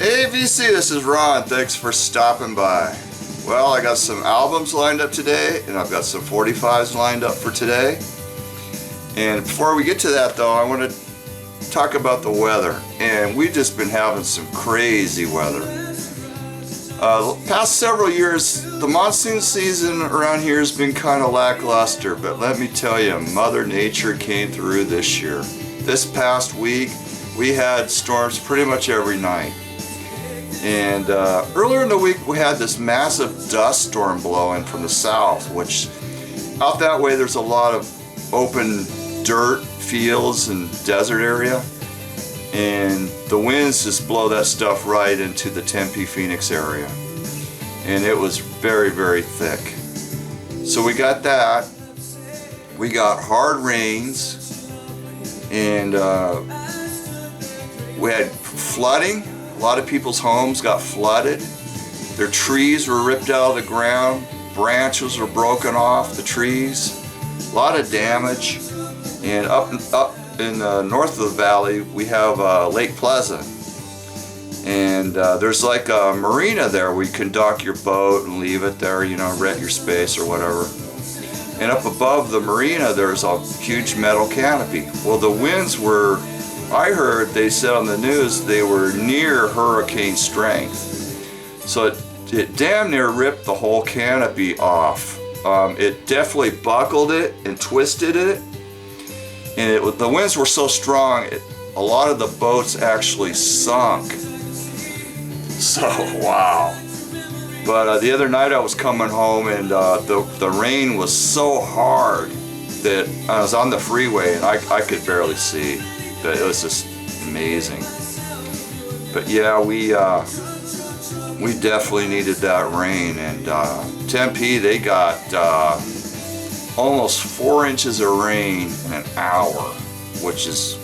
Hey VC, this is Ron. Thanks for stopping by. Well, I got some albums lined up today, and I've got some 45s lined up for today. And before we get to that though, I want to talk about the weather. And we've just been having some crazy weather. Past several years, the monsoon season around here has been kind of lackluster, but let me tell you, Mother Nature came through this year. This past week, we had storms pretty much every night. And earlier in the week we had this massive dust storm blowing from the south, which out that way there's a lot of open dirt fields and desert area, and the winds just blow that stuff right into the Tempe, Phoenix area, and it was very, very thick. So we got that. We got hard rains, and we had flooding. A lot of people's homes got flooded. Their trees were ripped out of the ground. Branches were broken off the trees. A lot of damage. And up in the north of the valley, we have Lake Pleasant. And there's like a marina there where you can dock your boat and leave it there, you know, rent your space or whatever. And up above the marina, there's a huge metal canopy. Well, the winds were, I heard they said on the news they were near hurricane strength. So it damn near ripped the whole canopy off. It definitely buckled it and twisted it. And the winds were so strong, a lot of the boats actually sunk. So, wow. But the other night I was coming home, and the rain was so hard that I was on the freeway and I could barely see. But it was just amazing. But yeah, we definitely needed that rain. And Tempe, they got almost 4 inches of rain in an hour, which is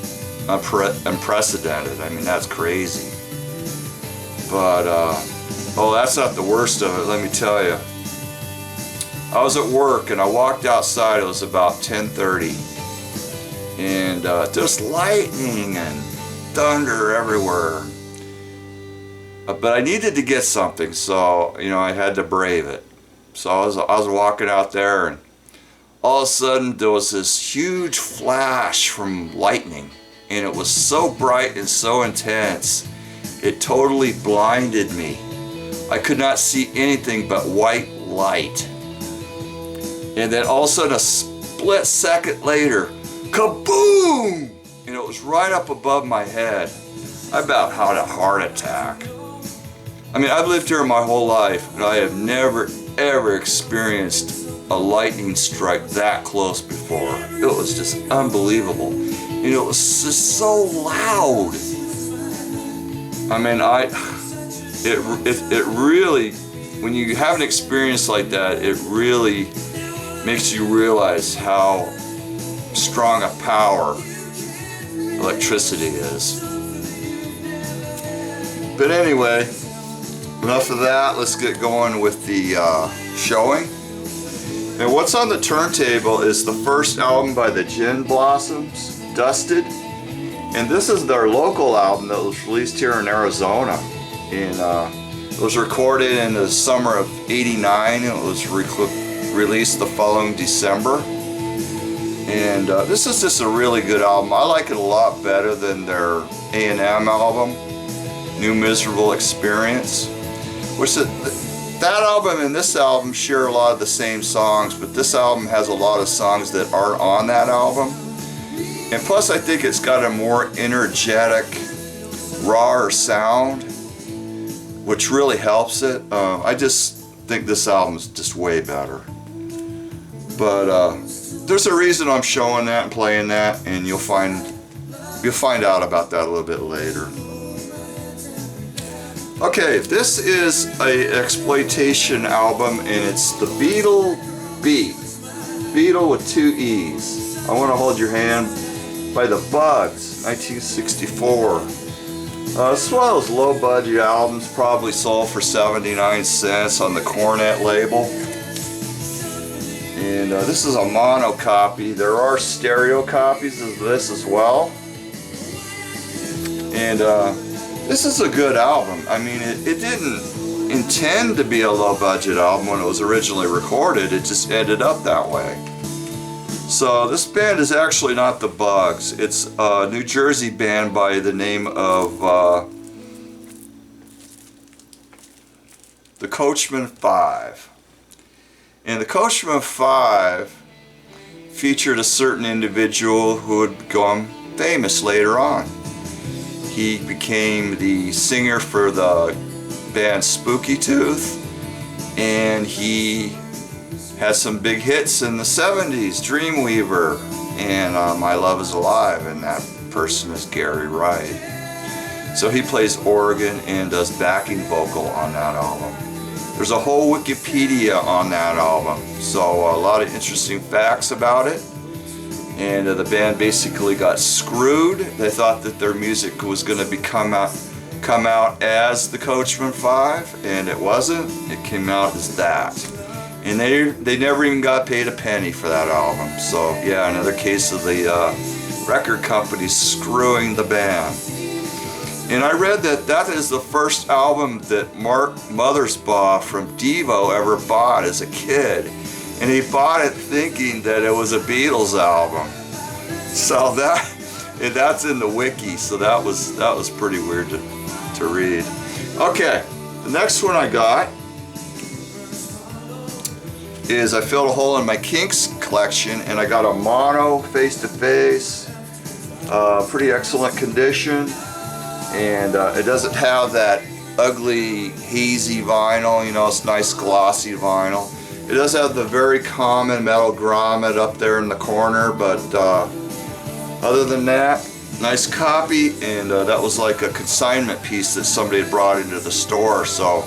unprecedented. I mean, that's crazy. But oh, that's not the worst of it, let me tell you. I was at work and I walked outside. It was about 10:30. And just lightning and thunder everywhere. But I needed to get something, so you know I had to brave it. So I was walking out there, and all of a sudden there was this huge flash from lightning, and it was so bright and so intense, it totally blinded me. I could not see anything but white light. And then all of a sudden, a split second later, kaboom! And it was right up above my head. I about had a heart attack. I mean, I've lived here my whole life, and I have never ever experienced a lightning strike that close before. It was just unbelievable. And it was just so loud. I mean, it really, when you have an experience like that, it really makes you realize how strong a power electricity is. But anyway, enough of that. Let's get going with the showing. And what's on the turntable is the first album by the Gin Blossoms, Dusted. And this is their local album that was released here in Arizona. And it was recorded in the summer of '89, and it was released the following December. And this is just a really good album. I like it a lot better than their A&M album, New Miserable Experience. Which that album and this album share a lot of the same songs, but this album has a lot of songs that aren't on that album. And plus I think it's got a more energetic, rawer sound, which really helps it. I just think this album is just way better. But there's a reason I'm showing that and playing that, and you'll find out about that a little bit later. Okay, this is an exploitation album, and it's the Beetle Beat. Beetle with 2 E's. I Want to Hold Your Hand by the Bugs, 1964. This is one of those low budget albums, probably sold for 79 cents on the Cornet label. And this is a mono copy. There are stereo copies of this as well. And This is a good album. I mean, it didn't intend to be a low-budget album when it was originally recorded. It just ended up that way. So this band is actually not the Bugs. It's a New Jersey band by the name of the Coachman 5. And the Coachman 5 featured a certain individual who would become famous later on. He became the singer for the band Spooky Tooth, and he had some big hits in the 70s, Dreamweaver and My Love Is Alive, and that person is Gary Wright. So he plays organ and does backing vocal on that album. There's a whole Wikipedia on that album, so a lot of interesting facts about it. And the band basically got screwed. They thought that their music was going to come out as the Coachman 5, and it wasn't. It came out as that. And they never even got paid a penny for that album. So yeah, another case of the record company screwing the band. And I read that that is the first album that Mark Mothersbaugh from Devo ever bought as a kid. And he bought it thinking that it was a Beatles album. So that's in the wiki, so that was pretty weird to read. Okay, the next one I got is I filled a hole in my Kinks collection, and I got a mono face-to-face, pretty excellent condition, and it doesn't have that ugly hazy vinyl, you know, it's nice glossy vinyl. It does have the very common metal grommet up there in the corner, but other than that, nice copy, and that was like a consignment piece that somebody had brought into the store. So,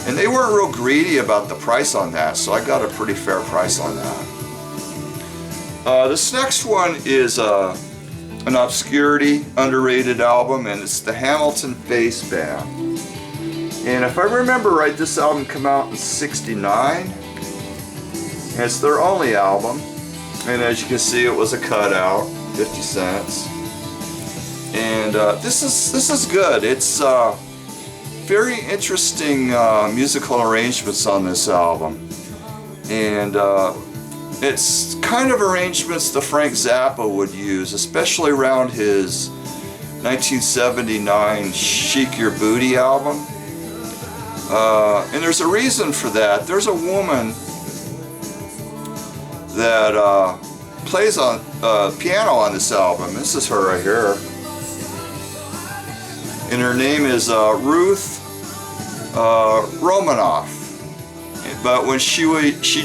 and they weren't real greedy about the price on that, so I got a pretty fair price on that. This next one is an obscurity, underrated album, and it's the Hamilton Bass Band. And if I remember right, this album came out in '69. And it's their only album, and as you can see, it was a cutout, 50 cents. And this is good. It's very interesting musical arrangements on this album, and it's kind of arrangements that Frank Zappa would use, especially around his 1979 Chic Your Booty album. And there's a reason for that. There's a woman that plays on piano on this album. This is her right here, and her name is Ruth Romanoff. But when she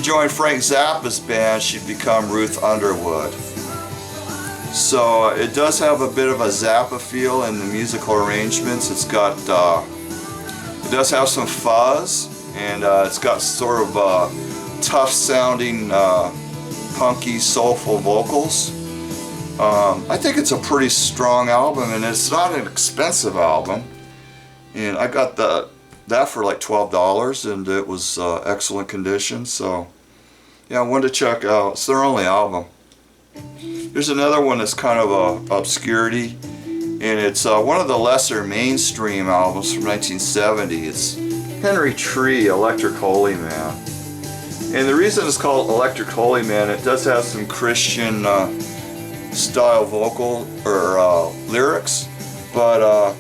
joined Frank Zappa's band, she'd become Ruth Underwood. So it does have a bit of a Zappa feel in the musical arrangements. It's got it does have some fuzz, and it's got sort of tough sounding punky, soulful vocals. I think it's a pretty strong album, and it's not an expensive album. And I got that for like $12, and it was excellent condition. So yeah, one to check out. It's their only album. Here's another one that's kind of a obscurity, and it's one of the lesser mainstream albums from 1970. It's Henry Tree, Electric Holy Man. And the reason it's called Electric Holy Man, it does have some Christian style vocal or lyrics, but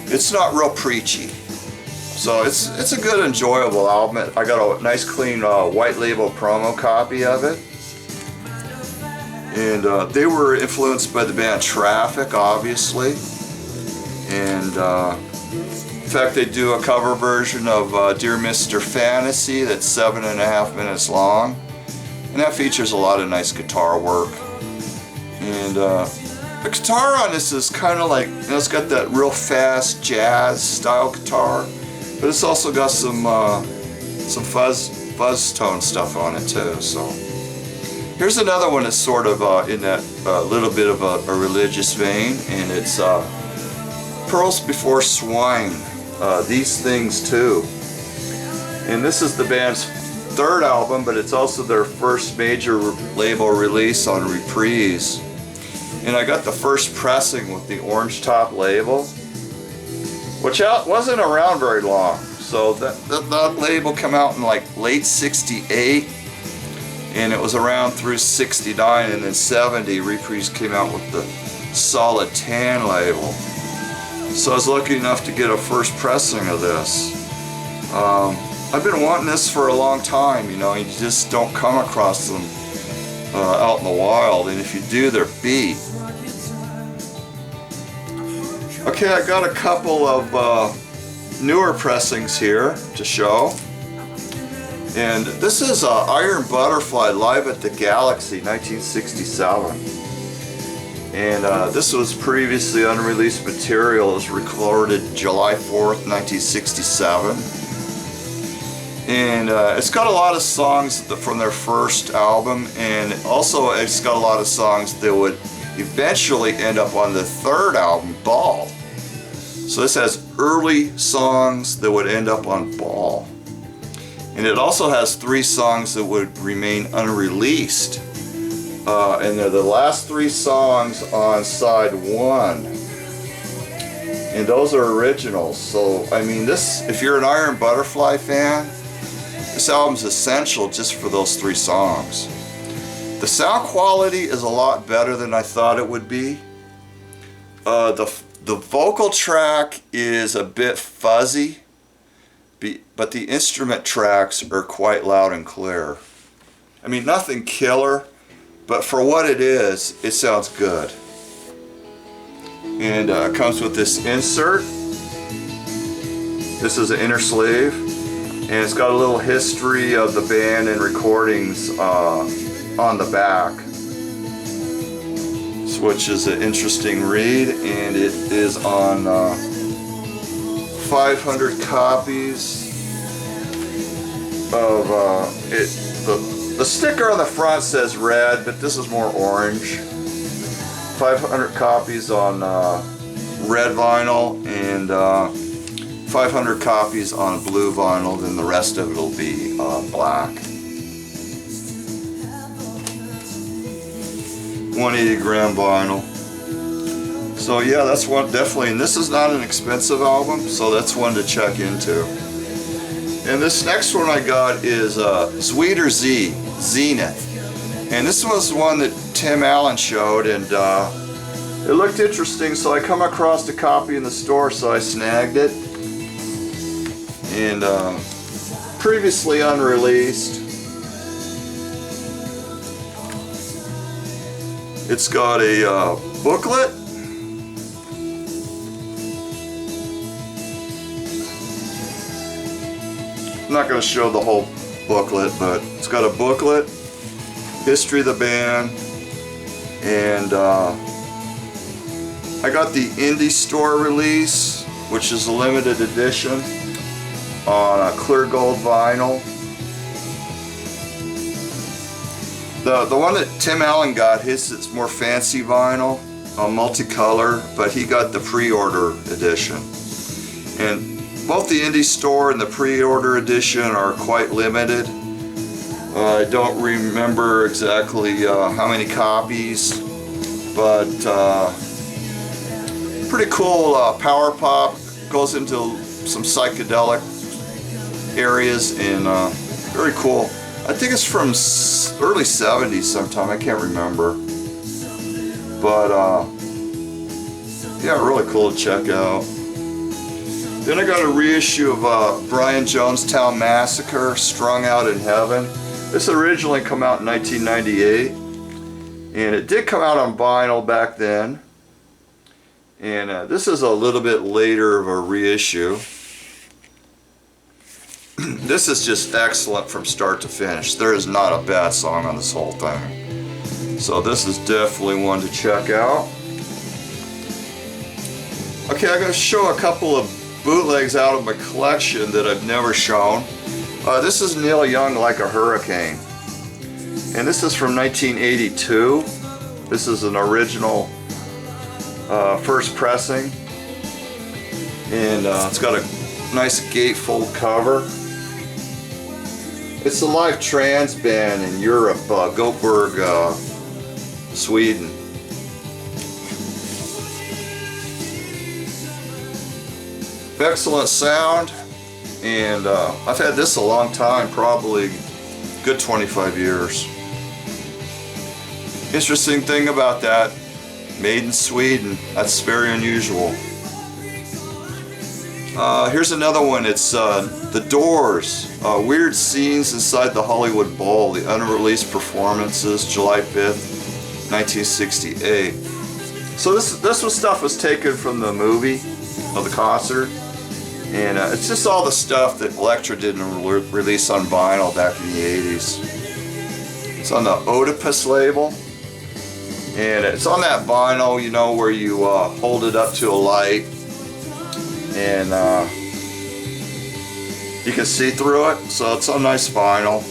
it's not real preachy. So it's a good, enjoyable album. I got a nice, clean white label promo copy of it. And they were influenced by the band Traffic, obviously. And in fact, they do a cover version of Dear Mr. Fantasy that's 7.5 minutes long, and that features a lot of nice guitar work. And the guitar on this is kind of like, you know, it's got that real fast jazz style guitar, but it's also got some fuzz tone stuff on it too. So here's another one that's sort of in that little bit of a religious vein, and it's Pearls Before Swine. These Things Too. And this is the band's third album, but it's also their first major label release on Reprise. And I got the first pressing with the orange top label, which wasn't around very long. So that label came out in like late 68, and it was around through 69, and then 70 Reprise came out with the solid tan label. So I was lucky enough to get a first pressing of this. I've been wanting this for a long time, you know. You just don't come across them out in the wild, and if you do, they're beat. Okay, I got a couple of newer pressings here to show. And this is Iron Butterfly live at the Galaxy 1967. And this was previously unreleased material. It was recorded July 4th, 1967. And it's got a lot of songs from their first album, and also it's got a lot of songs that would eventually end up on the third album, Ball. So this has early songs that would end up on Ball. And it also has 3 songs that would remain unreleased. And they're the last 3 songs on side 1. And those are originals. So, I mean, if you're an Iron Butterfly fan, this album's essential just for those 3 songs. The sound quality is a lot better than I thought it would be. The vocal track is a bit fuzzy, but the instrument tracks are quite loud and clear. I mean, nothing killer, but for what it is, it sounds good. And it comes with this insert. This is an inner sleeve, and it's got a little history of the band and recordings on the back, which is an interesting read, and it is on 500 copies of it. The sticker on the front says red, but this is more orange. 500 copies on red vinyl, and 500 copies on blue vinyl, then the rest of it will be black. 180 gram vinyl. So yeah, that's one definitely, and this is not an expensive album, so that's one to check into. And this next one I got is Sweeter Z, Zenith. And this was one that Tim Allen showed, and it looked interesting, so I come across a copy in the store, so I snagged it. And previously unreleased. It's got a booklet. I'm not going to show the whole booklet, but it's got a booklet, history of the band, and I got the Indie Store release, which is a limited edition on a clear gold vinyl. The one that Tim Allen got, his is more fancy vinyl, multicolor, but he got the pre-order edition. And both the Indie Store and the pre-order edition are quite limited. I don't remember exactly how many copies, but pretty cool power pop, goes into some psychedelic areas, and very cool. I think it's from early 70s sometime, I can't remember. But yeah, really cool to check out. Then I got a reissue of Brian Jonestown Massacre, Strung Out in Heaven. This originally came out in 1998, and it did come out on vinyl back then. And this is a little bit later of a reissue. This is just excellent from start to finish. There is not a bad song on this whole thing. So this is definitely one to check out. Okay, I'm going to show a couple of bootlegs out of my collection that I've never shown. This is Neil Young, Like a Hurricane. And this is from 1982. This is an original first pressing. And it's got a nice gatefold cover. It's a live trance band in Europe, Gothenburg, Sweden. excellent sound, and I've had this a long time, probably good 25 years. Interesting thing about that, made in Sweden. That's very unusual. Here's another one. It's The Doors. Weird Scenes Inside the Hollywood Bowl. The Unreleased Performances, July 5th, 1968. So this stuff was taken from the movie of the concert. And it's just all the stuff that Elektra didn't release on vinyl back in the 80s. It's on the Oedipus label. And it's on that vinyl, you know, where you hold it up to a light and you can see through it. So it's a nice vinyl.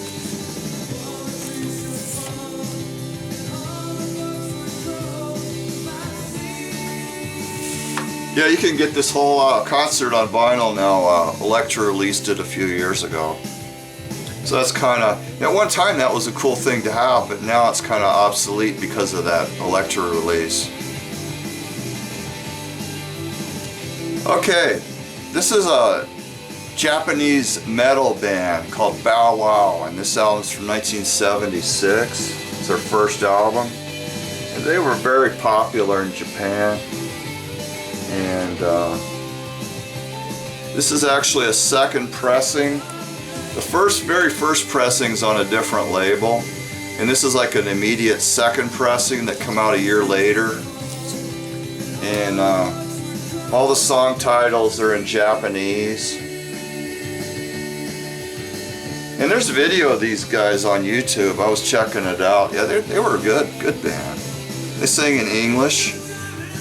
Yeah, you can get this whole concert on vinyl now. Elektra released it a few years ago. So that's kind of, at one time that was a cool thing to have, but now it's kind of obsolete because of that Elektra release. Okay, this is a Japanese metal band called Bow Wow, and this album's from 1976. It's their first album. And they were very popular in Japan. And this is actually a second pressing. The very first pressing's on a different label, and this is like an immediate second pressing that come out a year later. And all the song titles are in Japanese. And there's a video of these guys on YouTube. I was checking it out. Yeah, they were a good band. They sing in English,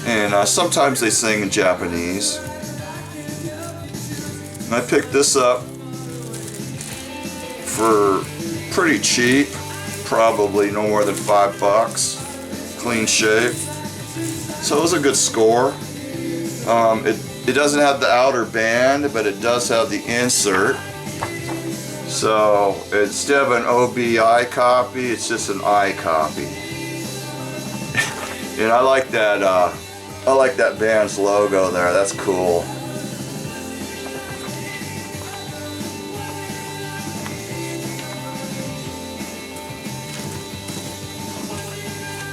and sometimes they sing in Japanese. And I picked this up for pretty cheap, probably no more than $5, clean shape. So it was a good score. It doesn't have the outer band, but it does have the insert. So instead of an OBI copy, it's just an I copy. And I like that band's logo there. That's cool.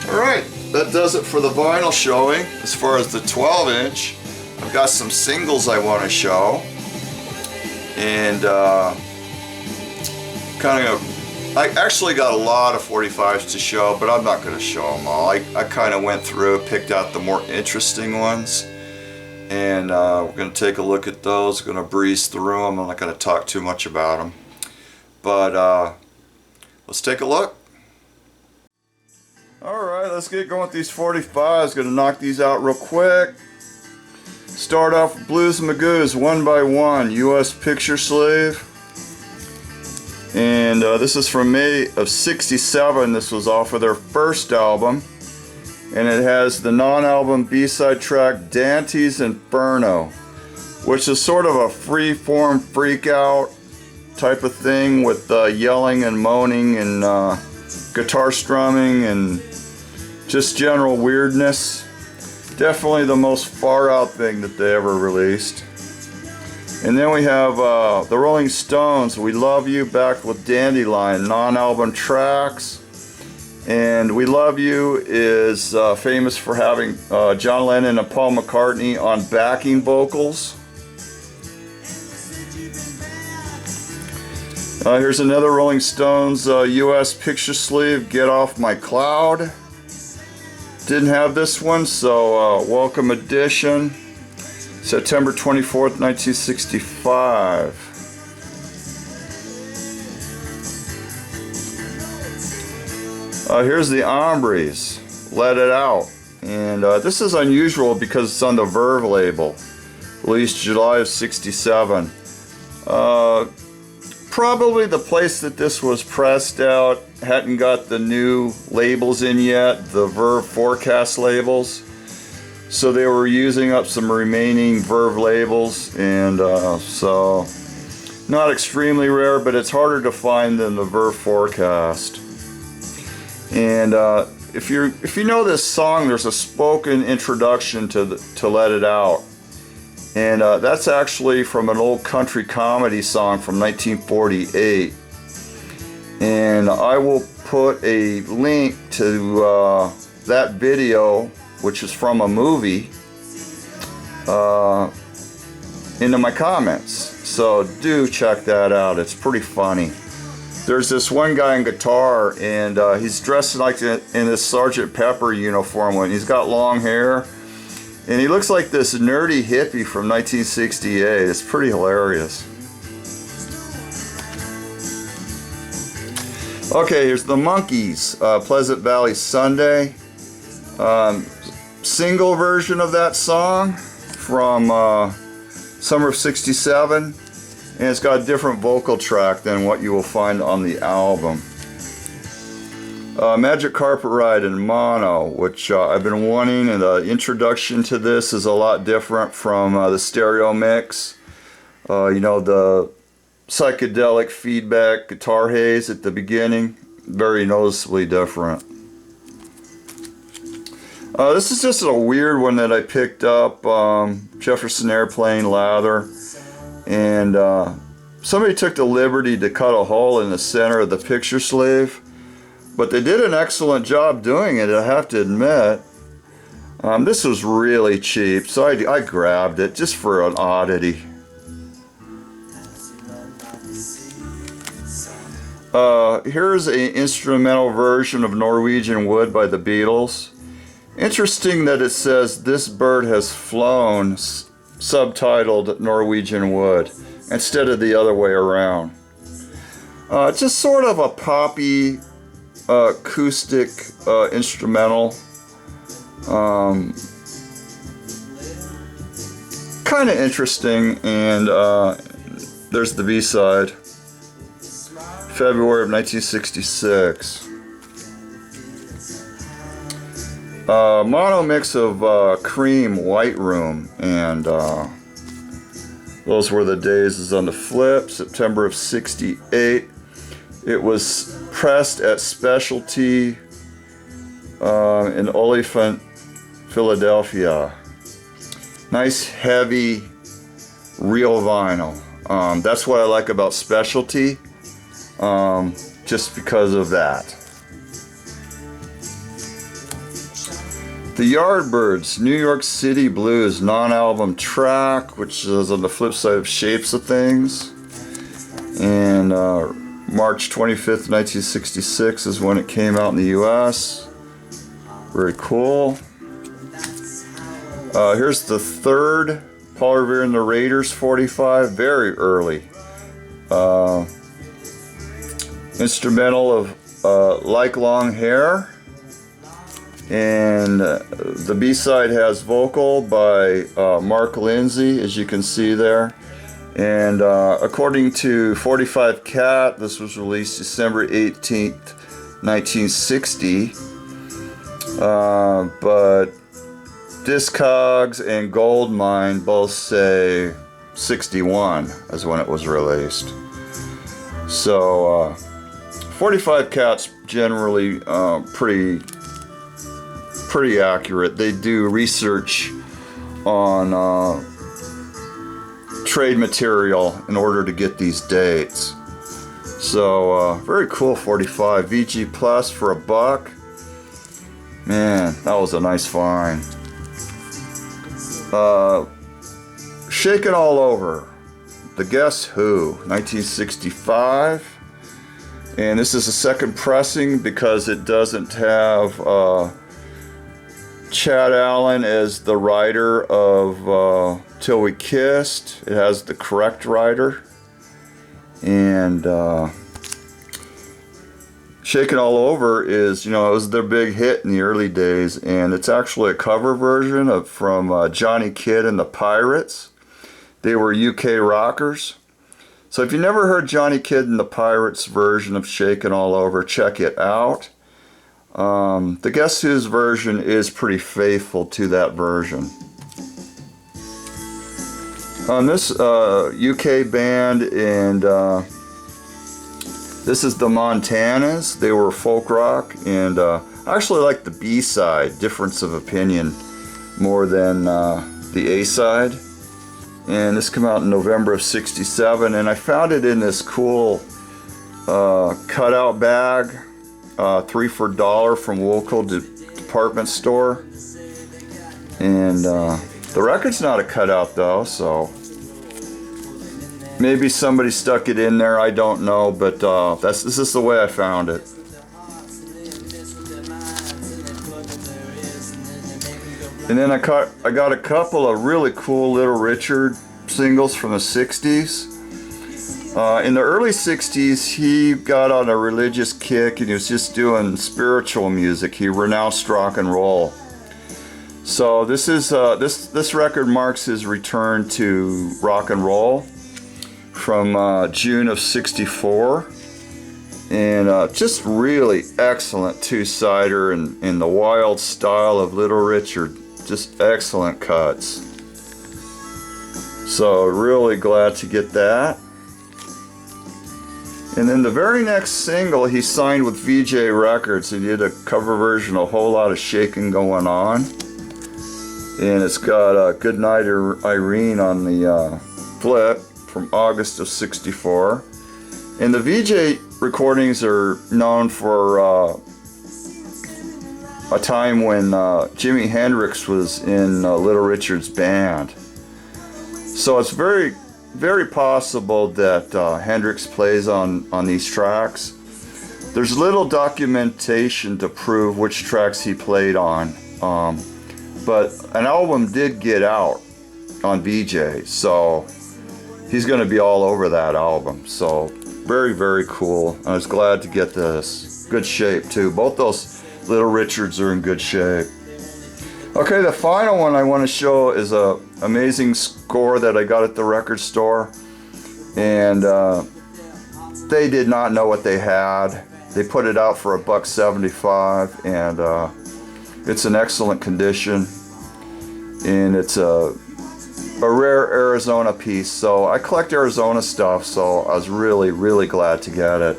Alright, that does it for the vinyl showing. As far as the 12-inch, I've got some singles I want to show. And I actually got a lot of 45s to show, but I'm not going to show them all. I kind of went through, picked out the more interesting ones. And we're going to take a look at those. We're going to breeze through them. I'm not going to talk too much about them. But let's take a look. Alright, let's get going with these 45s. Gonna knock these out real quick. Start off with Blues Magoos, One by One, US Picture Slave. And this is from May of '67. This was off of their first album. And it has the non-album B-side track Dante's Inferno, which is sort of a free-form freak-out type of thing with yelling and moaning and guitar strumming and just general weirdness. Definitely the most far out thing that they ever released. And then we have the Rolling Stones, We Love You, back with Dandelion, non-album tracks. And We Love You is famous for having John Lennon and Paul McCartney on backing vocals. Here's another Rolling Stones US Picture Sleeve, Get Off My Cloud. Didn't have this one, so welcome edition. September 24th, 1965. Here's the Hombres, Let It Out. And this is unusual because it's on the Verve label. Released July of '67. Probably the place that this was pressed out hadn't got the new labels in yet, the Verve Forecast labels. So they were using up some remaining Verve labels, and so not extremely rare, but it's harder to find than the Verve Forecast. And if you know this song, there's a spoken introduction to Let It Out. And that's actually from an old country comedy song from 1948. And I will put a link to that video, which is from a movie, into my comments. So do check that out. It's pretty funny. There's this one guy in guitar, and he's dressed like in this Sergeant Pepper uniform, and he's got long hair, and he looks like this nerdy hippie from 1968. It's pretty hilarious. Okay, here's the Monkees, Pleasant Valley Sunday. Single version of that song from summer of '67, and it's got a different vocal track than what you will find on the album. Magic Carpet Ride in mono, which I've been wanting, and the introduction to this is a lot different from the stereo mix. You know, the psychedelic feedback guitar haze at the beginning, very noticeably different. This is just a weird one that I picked up, Jefferson Airplane Lather, and somebody took the liberty to cut a hole in the center of the picture sleeve, but they did an excellent job doing it, I have to admit. This was really cheap, so I grabbed it just for an oddity. Here's an instrumental version of Norwegian Wood by the Beatles. Interesting that it says "This Bird Has Flown," subtitled Norwegian Wood, instead of the other way around. Just sort of a poppy, acoustic instrumental. Kind of interesting, and there's the B-side. February of 1966. Mono mix of Cream, White Room, and those were the days. Is on the flip, September of '68. It was pressed at Specialty in Oliphant, Philadelphia. Nice, heavy, real vinyl. That's what I like about Specialty. Just because of that. The Yardbirds, New York City Blues, non-album track, which is on the flip side of Shapes of Things. And March 25th, 1966 is when it came out in the US. Very cool. Here's the third Paul Revere and the Raiders 45, very early. Instrumental of Like Long Hair, and the B-side has vocal by Mark Lindsay, as you can see there, and according to 45 Cat, this was released December 18th, 1960, but Discogs and Goldmine both say 61 is when it was released. So 45 Cat's generally pretty accurate. They do research on trade material in order to get these dates. So very cool. 45 VG Plus for $1. Man, that was a nice find. Shakin' All Over, The Guess Who, 1965. And this is a second pressing because it doesn't have Chad Allen as the writer of Till We Kissed. It has the correct writer. And Shakin' All Over is, you know, it was their big hit in the early days, and it's actually a cover version of from Johnny Kidd and the Pirates. They were UK rockers. So if you never heard Johnny Kidd and the Pirates version of Shakin' All Over, check it out. The Guess Who's version is pretty faithful to that version. On this UK band, and this is the Montanas. They were folk rock, and I actually like the B-side, Difference of Opinion, more than the A-side. and this came out in November of '67, and I found it in this cool cutout bag, 3 for $1 from local department store. And the record's not a cutout though, so maybe somebody stuck it in there, I don't know, but this is the way I found it. And then I got a couple of really cool Little Richard singles from the 60s. In the early 60s, he got on a religious kick and he was just doing spiritual music. He renounced rock and roll. So this is this record marks his return to rock and roll from June of '64, and just really excellent two-sider in the wild style of Little Richard. Just excellent cuts. So really glad to get that. And then the very next single, he signed with VJ Records. He did a cover version, A Whole Lot of Shaking Going On. And it's got Goodnight Irene on the flip from August of '64. And the VJ recordings are known for a time when Jimi Hendrix was in Little Richard's band. So it's very, very possible that Hendrix plays on these tracks. There's little documentation to prove which tracks he played on, but an album did get out on VJ, so he's going to be all over that album. So very, very cool. I was glad to get this. Good shape too. Both those Little Richards are in good shape. Okay, the final one I want to show is a amazing score that I got at the record store, and they did not know what they had. They put it out for $1.75, and it's in excellent condition, and it's a rare Arizona piece. So I collect Arizona stuff, so I was really, really glad to get it.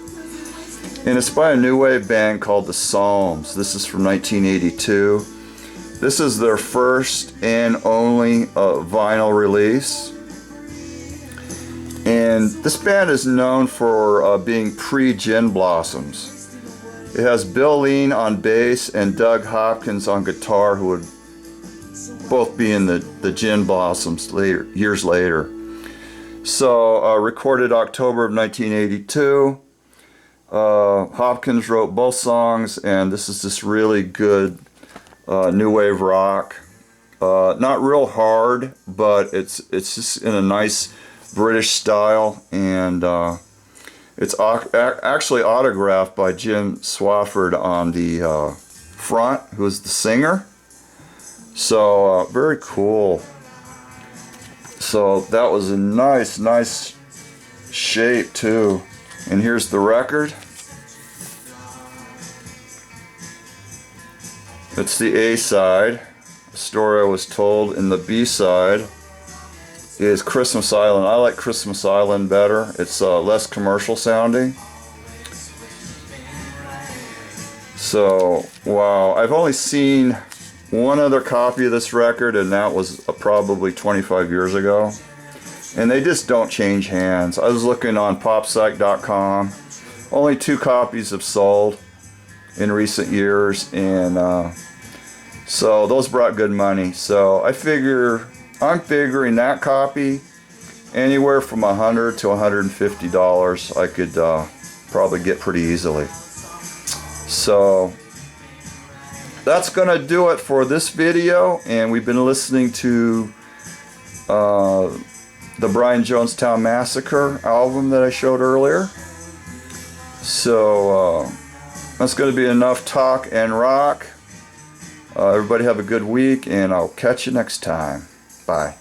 And it's by a new wave band called the Psalms. This is from 1982. This is their first and only vinyl release. And this band is known for being pre-Gin Blossoms. It has Bill Lean on bass and Doug Hopkins on guitar, who would both be in the Gin Blossoms years later. So recorded October of 1982. Hopkins wrote both songs, and this is just really good new wave rock. Not real hard, but it's just in a nice British style, and it's actually autographed by Jim Swafford on the front, who is the singer. So very cool. So that was a nice shape too. And here's the record. It's the A side. The story I was told. In the B side is Christmas Island. I like Christmas Island better. It's less commercial sounding. So, wow. I've only seen one other copy of this record, and that was probably 25 years ago. And they just don't change hands. I was looking on popsych.com. Only 2 copies have sold in recent years, and so those brought good money. So I'm figuring that copy anywhere from $100 to $150 I could probably get pretty easily. So that's gonna do it for this video, and we've been listening to the Brian Jonestown Massacre album that I showed earlier. So that's going to be enough talk and rock. Everybody have a good week, and I'll catch you next time. Bye.